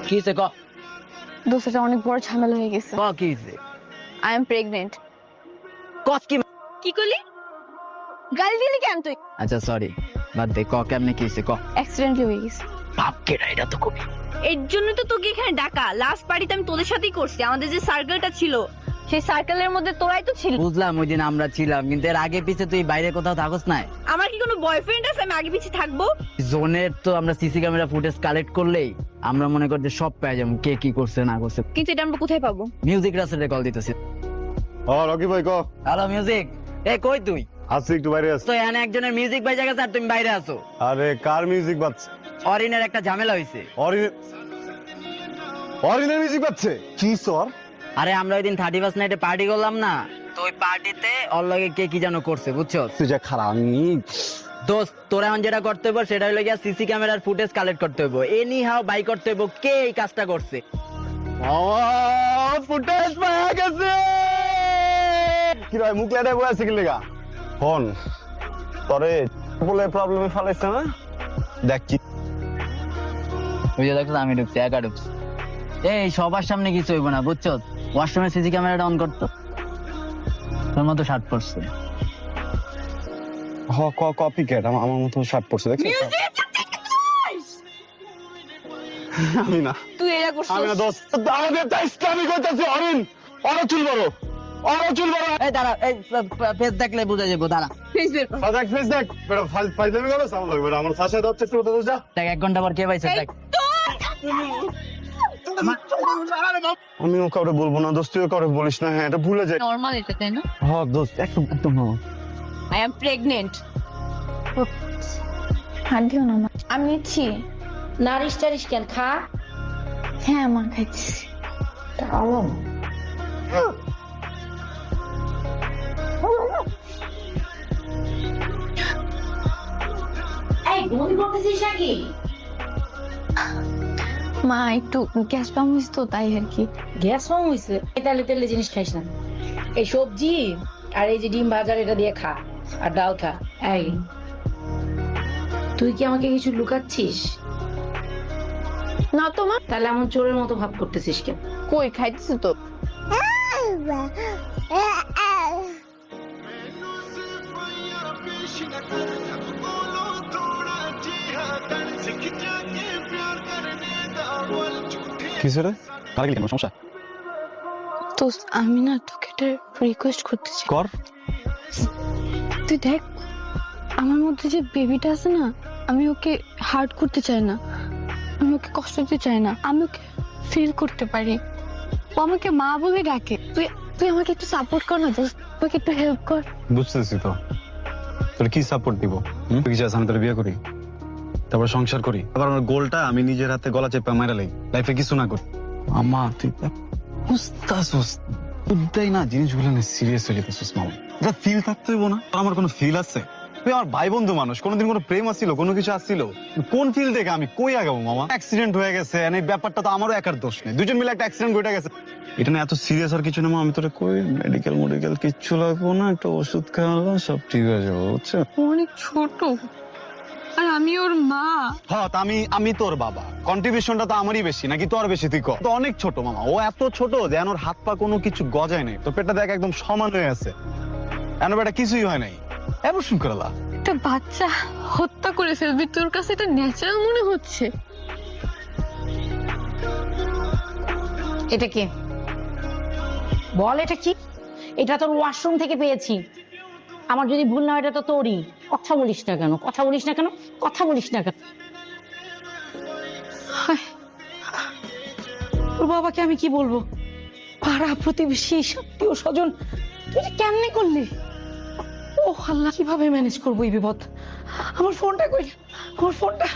কি হইছে ক? দোস্তটা অনেক বড় ঝামেলা হয়ে গেছে। ক কি হইছে? I am pregnant. কস কি? কি করলি? গালি দিলি কেন তুই? আচ্ছা সরি, বাদ দে। ক কেমনে কি হইছে ক? অ্যাক্সিডেন্টলি হয়ে গেছে। বাপ কেডা এটা তো কবি। এর জন্য তো তোকে এখানে ডাকা। লাস্ট পার্টিতে আমি তোদের সাথেই করছি। আমাদের যে সার্কেলটা ছিল, সেই সার্কেলের মধ্যে তোরাই তো ছিলি। বুঝলাম ওই দিন আমরা ছিলাম, কিন্তু এর আগে পিছে তুই বাইরে কোথাও থাকস না। আমার কি কোনো বয়ফ্রেন্ড আছে আমি আগে পিছে থাকবো? জোনের তো আমরা সিসি ক্যামেরা ফুটেজ কালেক্ট করলেই আমরা মনে করতে সব পেয়ে যাবো, কে কি করছে না করছে। কিন্তু এটা আমরা কোথায় পাবো? মিউজিক রাসেলে কল দিতেছি। রকি ভাই ক। হ্যালো মিউজিক, এ কই তুই? আছি একটু বাইরে আছি। তো এখানে একজনের মিউজিক বাজে গেছে আর তুমি বাইরে আছো। আরে কার মিউজিক বাজছে? অরিনের একটা ঝামেলা হইছে। অরিনের মিউজিক বাজছে? কি সর? আরে আমরা ওই দিন 31st নাইটে পার্টি করলাম না, তো ওই পার্টিতে ওর লগে কে কি যেন করছে বুঝছো? তুই যা খারাপ। দোস্ত তোর এখন যেটা করতে হবে সেটা হলো গিয়া সিসি ক্যামেরার ফুটেজ কালেক্ট করতে হবে, এনি হাও বাই করতে হবে কে এই কাজটা করছে। ফুটেজ পাওয়া গেছে। কি রে মুখ লাড়ে বসে আছে কি লাগা? ফোন তোরে বলে প্রবলেমে ফেলাইছে না? দেখ কি ওই যে দেখো আমি ঢুকছি, একা ঢুকছি। এই সবার সামনে কিছু হইব না বুঝছো? ওয়াশরুমে সিসি ক্যামেরাটা অন করতো। তোর মতো শার্ট পরছে। কপি ক্যাট আমার মতো শার্ট পরছে দেখছিস? আমি না, তুই এটা করছিস? আমি না দোস্ত। আমাদের তো ইসলামিক হইতাছে অরিন। চুল বড়, চুল বড়। এই দাঁড়া, এই ফেস দেখলে বুঝা যাবো, দাঁড়া। ফেস বের কর। দেখ ফেস দেখ বেটা, ফাইজলামি করো সাউন্ড লাগবে আমার ফাঁসে দাও চেষ্টা করতে যা। দেখ 1 ঘন্টা পর কে পাইছে দেখ। আমিও কাউরে বলবো না দোস্ত, তুইও কাউরে বলিস না। হ্যাঁ এটা ভুলে যাই। নরমাল এটা তাই না? হ্যাঁ দোস্ত একদম একদম। I am pregnant. হাত দিও না মা। আমি নিচ্ছি। নারিশ টারিশ কেন খা? হ্যাঁ মা খাইছি। এই বমি করতেছিস নাকি? মা একটু গ্যাস পাম হয়েছে তো তাই আর কি। গ্যাস ফর্ম হয়েছে? তেলে তেলে জিনিস খাইস না। এই সবজি আর এই যে ডিম ভাজার এটা দিয়ে খা, আর ডাল খা। এই তুই কি আমাকে কিছু লুকাচ্ছিস? না তো মা। তাহলে এমন চোরের মতো ভাব করতেছিস কেন? কই খাইতেছি তো। কিসে রে? কার কি কোনো সমস্যা? তো আমি না তোকে একটা রিকোয়েস্ট করতে চাই। কর। তুই দেখ আমার মধ্যে যে বেবিটা আছে না, আমি ওকে হার্ট করতে চাই না, আমি ওকে কষ্ট দিতে চাই না, আমি ওকে ফিল করতে পারি। ও আমাকে মা বলে ডাকে। তুই তুই আমাকে একটু সাপোর্ট কর না দোস্ত, আমাকে একটু হেল্প কর। বুঝতেছি তো, তোর কি সাপোর্ট দিব? তুই কি চাস আমি তোর বিয়ে করি, তারপর সংসার করি, আবার আমার গোলটা আমি নিজের হাতে গলা চেপে মাইরা লাই, লাইফে কিছু না করি? আমা তুই বুঝতাছিস বুঝতেই না জিনিসগুলো না সিরিয়াস হয়ে যেতেছিস মামা। এটা ফিল থাকতে হইব না? আমার কোনো ফিল আছে? তুই আমার ভাই বন্ধু মানুষ, কোনোদিন কোনো প্রেম আসছিল, কোনো কিছু আসছিল? কোন ফিল দেখে আমি কই আগাবো মামা? অ্যাক্সিডেন্ট হয়ে গেছে, এই ব্যাপারটা তো আমারও একার দোষ নেই, দুজন মিলে একটা অ্যাক্সিডেন্ট ঘটে গেছে। এটা না এত সিরিয়াস আর কিছু না মা, আমি তোরে কই মেডিকেল কিচ্ছু লাগবো না, একটা ওষুধ খাওয়ালো সব ঠিক হয়ে যাবে বুঝছো? অনেক ছোট আর আমি ওর মা। হ্যাঁ আমি তোর বাবা, কন্ট্রিবিউশনটা তো আমারই বেশি নাকি তোর বেশি? তুই কর। তো অনেক ছোট মামা, ও এত ছোট যে ওর হাত পা কোনো কিছু গজায় নাই, তোর পেটটা দেখ একদম সমান হয়ে আছে, এন বেটা কিছুই হয় নাই। অ্যাবর্শন করালা একটা বাচ্চা হত্যা করে ফেলবি, তোর কাছে এটা ন্যাচারাল মনে হচ্ছে? এটা কি বল, এটা কি? এটা তোর ওয়াশরুম থেকে পেয়েছি। আমার যদি ভুল না হয় এটা তো তোরই। কথা বলিস না কেন? কথা বলিস না কেন? কথা বলিস না কেন? হায়, তোর বাবাকে আমি কি বলবো? পাড়া প্রতিবেশী আত্মীয় স্বজন, তুই এটা কেমনে করলি? ও আল্লাহ, কিভাবে ম্যানেজ করবো এই বিপদ? আমার ফোনটা কই? আমার ফোনটা